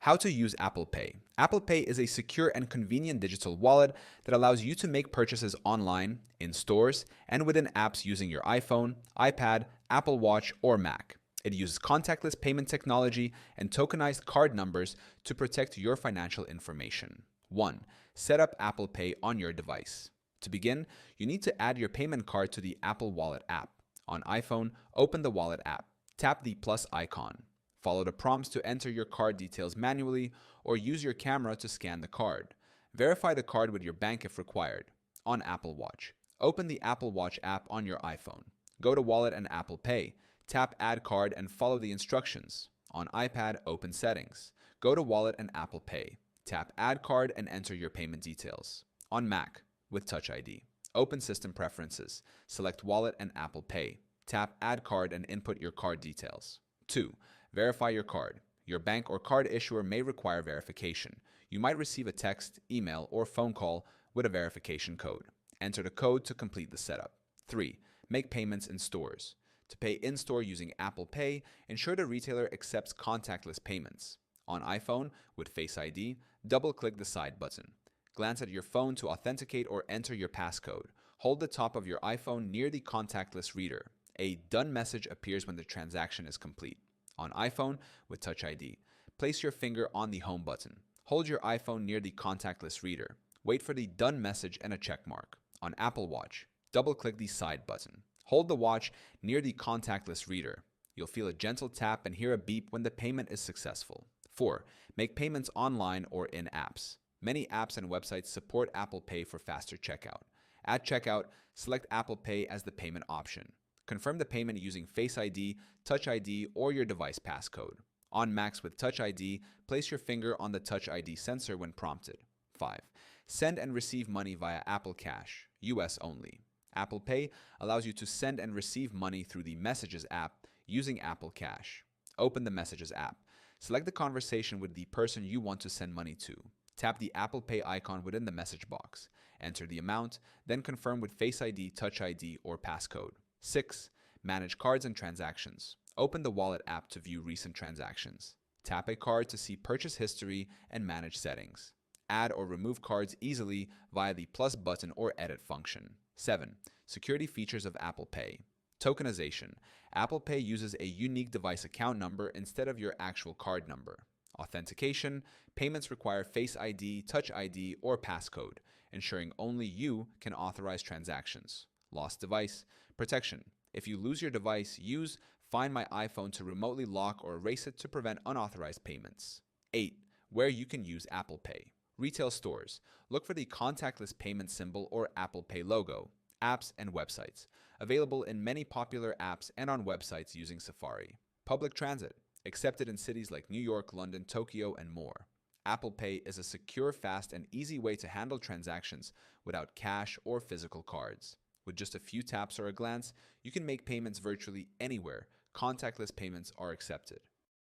How to use Apple Pay. Apple Pay is a secure and convenient digital wallet that allows you to make purchases online, in stores, and within apps using your iPhone, iPad, Apple Watch, or Mac. It uses contactless payment technology and tokenized card numbers to protect your financial information. 1. Set up Apple Pay on your device. To begin, you need to add your payment card to the Apple Wallet app. On iPhone, open the Wallet app. Tap the plus icon. Follow the prompts to enter your card details manually or use your camera to scan the card. Verify the card with your bank if required. On Apple Watch, open the Apple Watch app on your iPhone. Go to Wallet and Apple Pay. Tap Add Card and follow the instructions. On iPad, open Settings. Go to Wallet and Apple Pay. Tap Add Card and enter your payment details. On Mac, with Touch ID, open System Preferences. Select Wallet and Apple Pay. Tap Add Card and input your card details. 2. Verify your card. Your bank or card issuer may require verification. You might receive a text, email, or phone call with a verification code. Enter the code to complete the setup. 3. Make payments in stores. To pay in-store using Apple Pay, ensure the retailer accepts contactless payments. On iPhone, with Face ID, double-click the side button. Glance at your phone to authenticate or enter your passcode. Hold the top of your iPhone near the contactless reader. A done message appears when the transaction is complete. On iPhone, with Touch ID, place your finger on the home button. Hold your iPhone near the contactless reader. Wait for the done message and a check mark. On Apple Watch, double-click the side button. Hold the watch near the contactless reader. You'll feel a gentle tap and hear a beep when the payment is successful. 4. Make payments online or in apps. Many apps and websites support Apple Pay for faster checkout. At checkout, select Apple Pay as the payment option. Confirm the payment using Face ID, Touch ID, or your device passcode. On Macs with Touch ID, place your finger on the Touch ID sensor when prompted. 5. Send and receive money via Apple Cash, US only. Apple Pay allows you to send and receive money through the Messages app using Apple Cash. Open the Messages app. Select the conversation with the person you want to send money to. Tap the Apple Pay icon within the message box. Enter the amount, then confirm with Face ID, Touch ID, or passcode. 6. Manage cards and transactions. Open the Wallet app to view recent transactions. Tap a card to see purchase history and manage settings. Add or remove cards easily via the plus button or edit function. 7. Security features of Apple Pay. Tokenization. Apple Pay uses a unique device account number instead of your actual card number. Authentication. Payments require Face ID, Touch ID, or passcode, ensuring only you can authorize transactions. Lost device. Protection. If you lose your device, use Find My iPhone to remotely lock or erase it to prevent unauthorized payments. 8. Where you can use Apple Pay. Retail stores. Look for the contactless payment symbol or Apple Pay logo. Apps and websites. Available in many popular apps and on websites using Safari. Public transit. Accepted in cities like New York, London, Tokyo, and more. Apple Pay is a secure, fast, and easy way to handle transactions without cash or physical cards. With just a few taps or a glance, you can make payments virtually anywhere. Contactless payments are accepted.